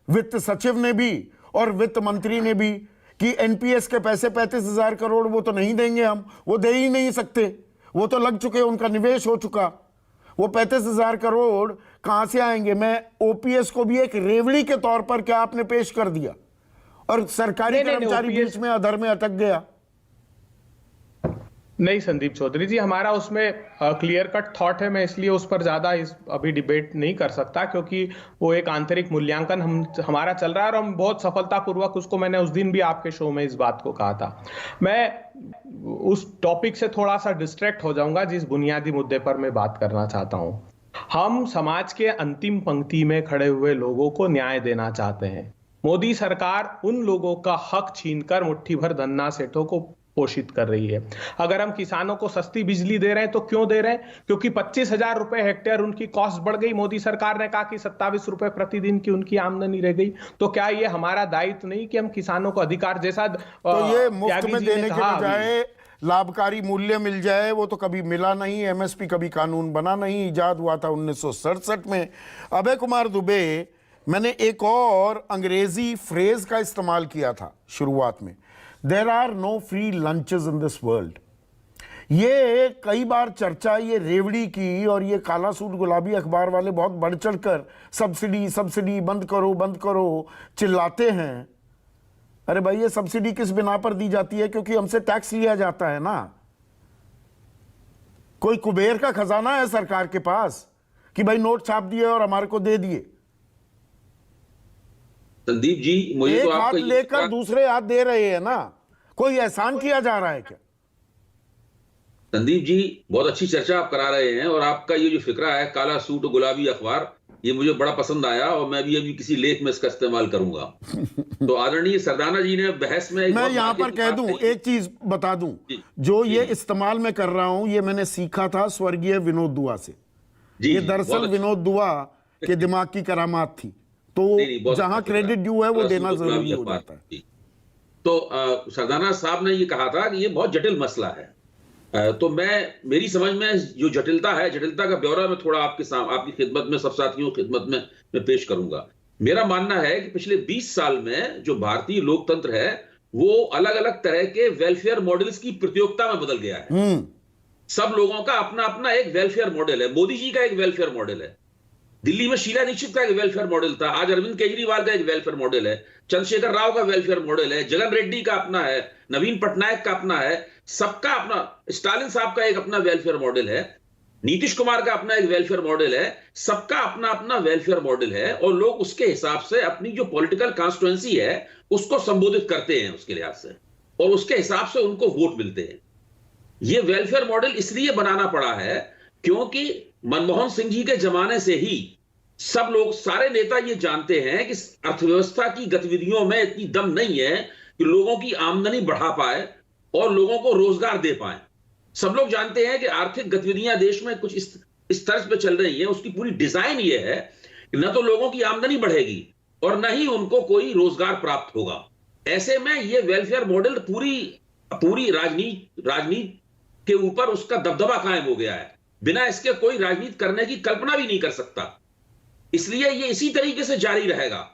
वित्त सचिव ने भी और वित्त मंत्री ने भी कि एनपीएस के पैसे 35,000 करोड़ वो तो नहीं देंगे, हम वो दे ही नहीं सकते, वो तो लग चुके, उनका निवेश हो चुका। वो 35,000 करोड़ कहां से आएंगे? मैं ओपीएस को भी एक रेवड़ी के तौर पर क्या आपने पेश कर दिया और सरकारी कर्मचारी बीच में अधर में अटक गया। नहीं संदीप चौधरी जी, हमारा उसमें क्लियर कट थॉट है, मैं इसलिए उस पर ज्यादा अभी डिबेट नहीं कर सकता, क्योंकि वो एक आंतरिक मूल्यांकन हमारा चल रहा है और हम बहुत सफलतापूर्वक उसको, मैंने उस दिन भी आपके शो में इस बात को कहा था। मैं उस टॉपिक से थोड़ा सा डिस्ट्रैक्ट हो जाऊंगा जिस बुनियादी मुद्दे पर मैं बात करना चाहता हूं। हम समाज के अंतिम पंक्ति में खड़े हुए लोगों को न्याय देना चाहते हैं। मोदी सरकार उन लोगों का हक छीनकर मुट्ठी भर धन्ना सेठों को पोषित कर रही है। अगर हम किसानों को सस्ती बिजली दे रहे हैं तो क्यों दे रहे हैं? क्योंकि 25,000 रुपए हेक्टेयर उनकी कॉस्ट बढ़ गई। मोदी सरकार ने कहा कि 27 रुपए प्रतिदिन की उनकी आमदनी रह गई। तो क्या ये हमारा दायित्व नहीं कि हम किसानों को अधिकार जैसा, तो ये मुफ्त में देने के बजाय लाभकारी मूल्य मिल जाए, वो तो कभी मिला नहीं। एमएसपी कभी कानून बना नहीं, इजाद हुआ था 1967 में। अभय कुमार दुबे, मैंने एक और अंग्रेजी फ्रेज का इस्तेमाल किया था शुरुआत में, there are no free lunches in this world. ये कई बार चर्चा ये रेवड़ी की और ये काला सूट गुलाबी अखबार वाले बहुत बढ़ चढ़कर सब्सिडी सब्सिडी बंद करो चिल्लाते हैं। अरे भाई, ये सब्सिडी किस बिना पर दी जाती है? क्योंकि हमसे टैक्स लिया जाता है ना। कोई कुबेर का खजाना है सरकार के पास कि भाई नोट छाप दिए और हमारे को दे दिए। संदीप जी, मुझे एक तो हाथ लेकर दूसरे हाथ दे रहे हैं ना। कोई एहसान किया जा रहा है क्या? संदीप जी, बहुत अच्छी चर्चा आप करा रहे हैं और आपका ये जो फिक्रा है काला सूट गुलाबी अखबार, ये मुझे बड़ा पसंद आया और मैं भी अभी किसी लेख में इसका इस्तेमाल करूंगा। तो आदरणीय सरदाना जी ने बहस में मैं यहाँ पर कह दूं, एक चीज बता दूं, जो ये इस्तेमाल में कर रहा हूं, ये मैंने सीखा था स्वर्गीय विनोद दुआ से। ये दरअसल विनोद दुआ के दिमाग की करामात थी, तो जहां क्रेडिट ड्यू है वो देना जरूरी हो जाता है। तो सरदाना साहब ने ये कहा था कि ये बहुत जटिल मसला है। तो मेरी समझ में जो जटिलता है, जटिलता का ब्यौरा मैं थोड़ा आपकी खिदमत में, सब साथियों की खिदमत में मैं पेश करूंगा। मेरा मानना है कि पिछले 20 साल में जो भारतीय लोकतंत्र है वो अलग अलग तरह के वेलफेयर मॉडल्स की प्रतियोगिता में बदल गया है। सब लोगों का अपना अपना एक वेलफेयर मॉडल है। मोदी जी का एक वेलफेयर मॉडल है, दिल्ली में शीला दीक्षित का एक वेलफेयर मॉडल था, आज अरविंद केजरीवाल का एक वेलफेयर मॉडल है, चंद्रशेखर राव का वेलफेयर मॉडल है, जगन रेड्डी का अपना है, नवीन पटनायक का अपना है, सबका अपना, स्टालिन साहब का एक अपना वेलफेयर मॉडल है, नीतीश कुमार का अपना एक वेलफेयर मॉडल है। सबका अपना अपना वेलफेयर मॉडल है और लोग उसके हिसाब से अपनी जो पॉलिटिकल कॉन्स्टिट्यूएंसी है उसको संबोधित करते हैं उसके लिहाज से, और उसके हिसाब से उनको वोट मिलते हैं। यह वेलफेयर मॉडल इसलिए बनाना पड़ा है क्योंकि मनमोहन सिंह जी के जमाने से ही सब लोग, सारे नेता ये जानते हैं कि अर्थव्यवस्था की गतिविधियों में इतनी दम नहीं है कि लोगों की आमदनी बढ़ा पाए और लोगों को रोजगार दे पाए। सब लोग जानते हैं कि आर्थिक गतिविधियां देश में कुछ इस तर्ज पे चल रही हैं, उसकी पूरी डिजाइन ये है कि न तो लोगों की आमदनी बढ़ेगी और न ही उनको कोई रोजगार प्राप्त होगा। ऐसे में ये वेलफेयर मॉडल पूरी राजनीति के ऊपर उसका दबदबा कायम हो गया है। बिना इसके कोई राजनीति करने की कल्पना भी नहीं कर सकता। इसलिए ये इसी तरीके से जारी रहेगा,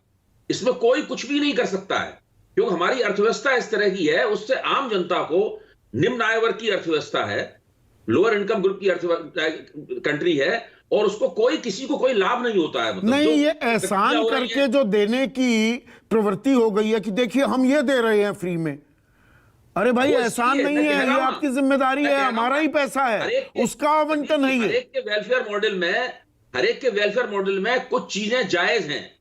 इसमें कोई कुछ भी नहीं कर सकता है, क्योंकि हमारी अर्थव्यवस्था इस तरह की है, उससे आम जनता को, निम्न आय वर्ग की अर्थव्यवस्था है, लोअर इनकम ग्रुप की कंट्री है, और उसको किसी को कोई लाभ नहीं होता है। मतलब नहीं, ये एहसान करके जो देने की प्रवृत्ति हो गई है कि देखिए हम ये दे रहे हैं फ्री में। अरे भाई एहसान नहीं है, ये आपकी जिम्मेदारी है, हमारा ही पैसा है, उसका आवंटन है। हर एक के वेलफेयर मॉडल में कुछ चीजें जायज हैं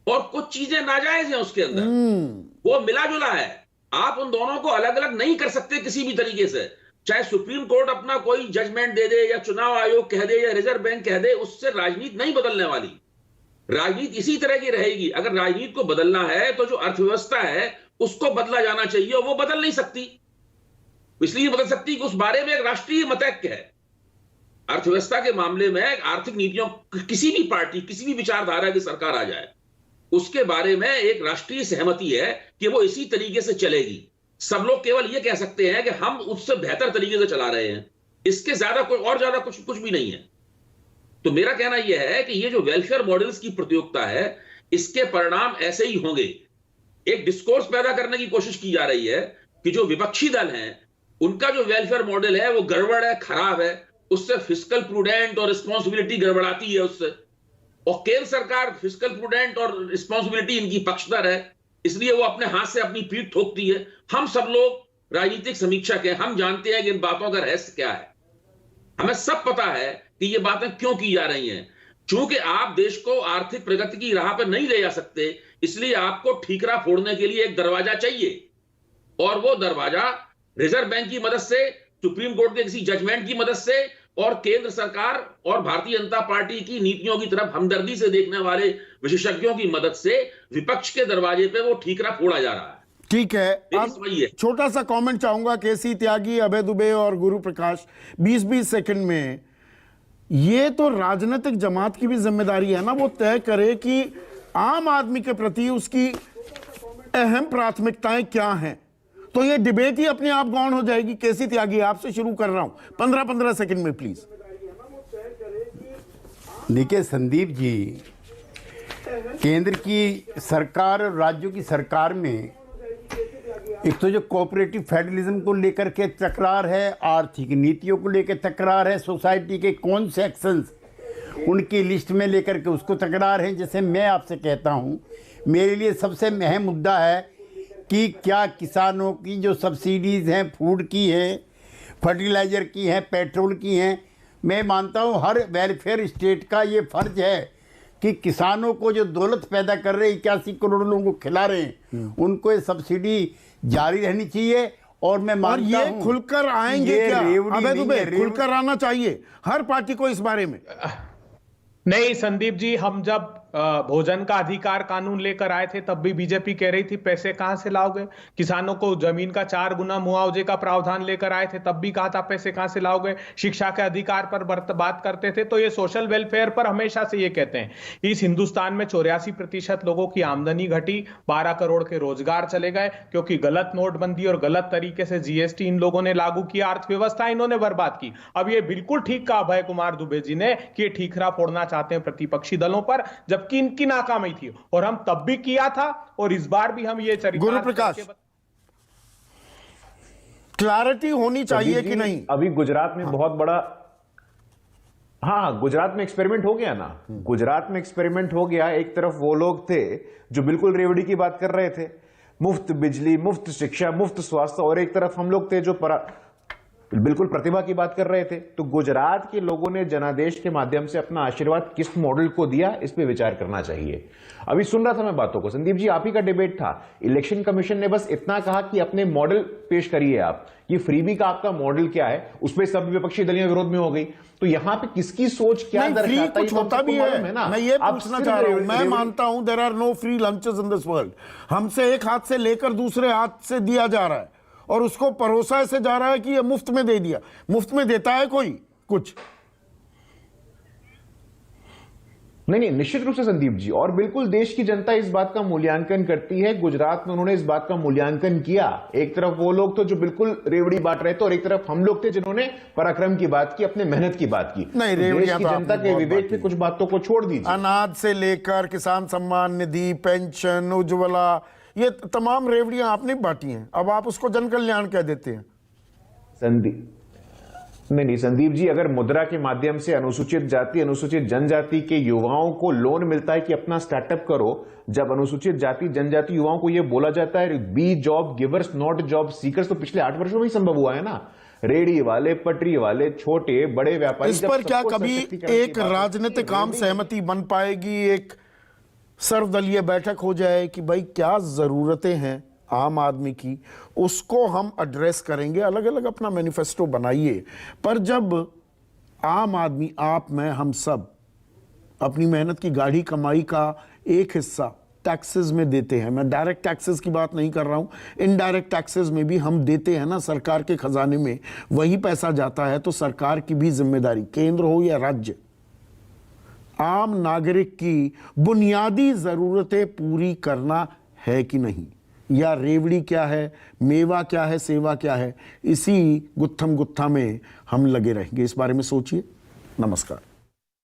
और कुछ चीजें नाजायज हैं उसके अंदर, वो मिला जुला है। आप उन दोनों को अलग अलग नहीं कर सकते किसी भी तरीके से। चाहे सुप्रीम कोर्ट अपना कोई जजमेंट दे दे या चुनाव आयोग कह दे या रिजर्व बैंक कह दे, उससे राजनीति नहीं बदलने वाली। राजनीति इसी तरह की रहेगी। अगर राजनीति को बदलना है तो जो अर्थव्यवस्था है उसको बदला जाना चाहिए, और वो बदल नहीं सकती। इसलिए बदल सकती कि उस बारे में एक राष्ट्रीय मतैक्य है। अर्थव्यवस्था के मामले में आर्थिक नीतियों, किसी भी पार्टी, किसी भी विचारधारा की सरकार आ जाए, उसके बारे में एक राष्ट्रीय सहमति है कि वो इसी तरीके से चलेगी। सब लोग केवल ये कह सकते हैं कि हम उससे बेहतर तरीके से चला रहे हैं, इसके ज्यादा कुछ भी नहीं है। तो मेरा कहना यह है कि ये जो वेलफेयर मॉडल्स की प्रतियोगिता है, इसके परिणाम ऐसे ही होंगे। एक डिस्कोर्स पैदा करने की कोशिश की जा रही है कि जो विपक्षी दल हैं उनका जो वेलफेयर मॉडल है वो गड़बड़ है, खराब है, उससे फिस्कल प्रूडेंट और रिस्पॉन्सिबिलिटी गड़बड़ाती है उससे, और केंद्र सरकार फिस्कल प्रूडेंट और रिस्पॉन्सिबिलिटी इनकी पक्षधर है, इसलिए वो अपने हाथ से अपनी पीठ ठोकती है। हम सब लोग राजनीतिक समीक्षक हैं, हम जानते हैं कि इन बातों का रहस्य क्या है। हमें सब पता है कि ये बातें क्यों की जा रही हैं। चूंकि आप देश को आर्थिक प्रगति की राह पर नहीं ले जा सकते, इसलिए आपको ठीकरा फोड़ने के लिए एक दरवाजा चाहिए, और वो दरवाजा रिजर्व बैंक की मदद से, सुप्रीम कोर्ट के किसी जजमेंट की मदद से, और केंद्र सरकार और भारतीय जनता पार्टी की नीतियों की तरफ हमदर्दी से देखने वाले विशेषज्ञों की मदद से विपक्ष के दरवाजे पे वो ठीकरा फोड़ा जा रहा है। ठीक है, अब छोटा सा कमेंट चाहूंगा केसी त्यागी, अभय दुबे और गुरु प्रकाश, 20-20 सेकंड में। ये तो राजनीतिक जमात की भी जिम्मेदारी है ना, वो तय करे कि आम आदमी के प्रति उसकी अहम प्राथमिकताएं क्या हैं। तो ये डिबेट ही अपने आप गौण हो जाएगी। केसी त्यागी, आपसे शुरू कर रहा हूं, 15-15 सेकंड में प्लीज। देखिए संदीप जी, केंद्र की सरकार और राज्यों की सरकार में एक तो जो कोऑपरेटिव फेडरलिज्म को लेकर के तकरार है, आर्थिक नीतियों को लेकर तकरार है, सोसाइटी के कौन से एक्शंस उनकी लिस्ट में लेकर के उसको तकरार है। जैसे मैं आपसे कहता हूं, मेरे लिए सबसे अहम मुद्दा है कि क्या किसानों की जो सब्सिडीज़ हैं, फूड की हैं, फर्टिलाइज़र की हैं, पेट्रोल की हैं, मैं मानता हूं हर वेलफेयर स्टेट का ये फ़र्ज है कि किसानों को जो दौलत पैदा कर रहे 81 करोड़ लोगों को खिला रहे हैं, उनको ये सब्सिडी जारी रहनी चाहिए। और मैं मानता हूं खुलकर आएंगे क्या? अबे दुबे, खुलकर आना चाहिए हर पार्टी को इस बारे में। नहीं संदीप जी, हम जब भोजन का अधिकार कानून लेकर आए थे तब भी बीजेपी कह रही थी पैसे कहां से लाओगे। किसानों को जमीन का 4 गुना मुआवजे का प्रावधान लेकर आए थे तब भी कहा था पैसे कहां से लाओगे। शिक्षा के अधिकार पर बात करते थे तो ये सोशल वेलफेयर पर हमेशा से ये कहते हैं। इस हिंदुस्तान में 84% लोगों की आमदनी घटी, 12 करोड़ के रोजगार चले गए, क्योंकि गलत नोटबंदी और गलत तरीके से जीएसटी इन लोगों ने लागू किया, अर्थव्यवस्था इन्होंने बर्बाद की। अब ये बिल्कुल ठीक कहा अभय कुमार दुबे जी ने कि ये ठीकरा फोड़ना चाहते हैं प्रतिपक्षी दलों पर, जबकि इनकी नाकामी थी, और हम तब भी किया था और इस बार भी हम ये चरितार्थ। गुरु प्रकाश, क्लैरिटी होनी चाहिए कि नहीं? अभी गुजरात में बहुत बड़ा, हाँ गुजरात में एक्सपेरिमेंट हो गया ना, गुजरात में एक्सपेरिमेंट हो गया। एक तरफ वो लोग थे जो बिल्कुल रेवड़ी की बात कर रहे थे, मुफ्त बिजली, मुफ्त शिक्षा, मुफ्त स्वास्थ्य, और एक तरफ हम लोग थे जो बिल्कुल प्रतिभा की बात कर रहे थे। तो गुजरात के लोगों ने जनादेश के माध्यम से अपना आशीर्वाद किस मॉडल को दिया, इस पे विचार करना चाहिए। अभी सुन रहा था मैं बातों को, संदीप जी आप ही का डिबेट था, इलेक्शन कमीशन ने बस इतना कहा कि अपने मॉडल पेश करिए आप, ये फ्रीबी का आपका मॉडल क्या है, उस पर सब विपक्षी दलियां विरोध में हो गई। तो यहाँ पे किसकी सोच क्या दर्शाता है, कुछ होता भी है ना। मैं ये पूछना चाह रहा हूं, मैं मानता हूं there are no free lunches in this world. हमसे एक हाथ से लेकर दूसरे हाथ से दिया जा रहा है और उसको परोसा ऐसे जा रहा है कि ये मुफ्त में दे दिया। मुफ्त में देता है कोई कुछ? नहीं, निश्चित रूप से संदीप जी, और बिल्कुल देश की जनता इस बात का मूल्यांकन करती है। गुजरात में उन्होंने इस बात का मूल्यांकन किया। एक तरफ वो लोग तो जो बिल्कुल रेवड़ी बांट रहे थे और एक तरफ हम लोग थे जिन्होंने पराक्रम की बात की, अपने मेहनत की बात की। नहीं, देश की जनता के विवेक पे कुछ बातों को छोड़ दीजिए। अनाज से लेकर किसान सम्मान निधि, पेंशन, उज्ज्वला, ये तमाम रेवड़ियां आपने बांटी हैं, अब आप उसको जन कल्याण कह देते हैं। नहीं संदीप जी, अगर मुद्रा के माध्यम से अनुसूचित जाति अनुसूचित जनजाति के युवाओं को लोन मिलता है कि अपना स्टार्टअप करो, जब अनुसूचित जाति जनजाति युवाओं को यह बोला जाता है be job givers not job seekers, तो पिछले 8 वर्षों में ही संभव हुआ है ना। रेडी वाले, पटरी वाले, छोटे बड़े व्यापारी, इस पर क्या कभी एक राजनीतिक आम सहमति बन पाएगी, एक सर्वदलीय बैठक हो जाए कि भाई क्या जरूरतें हैं आम आदमी की, उसको हम एड्रेस करेंगे, अलग अलग अपना मैनिफेस्टो बनाइए। पर जब आम आदमी, आप, मैं, हम सब अपनी मेहनत की गाढ़ी कमाई का एक हिस्सा टैक्सेस में देते हैं, मैं डायरेक्ट टैक्सेस की बात नहीं कर रहा हूं, इनडायरेक्ट टैक्सेस में भी हम देते हैं ना, सरकार के खजाने में वही पैसा जाता है, तो सरकार की भी जिम्मेदारी, केंद्र हो या राज्य, आम नागरिक की बुनियादी जरूरतें पूरी करना है कि नहीं, या रेवड़ी क्या है, मेवा क्या है, सेवा क्या है, इसी गुत्थम गुत्था में हम लगे रहेंगे। इस बारे में सोचिए। नमस्कार।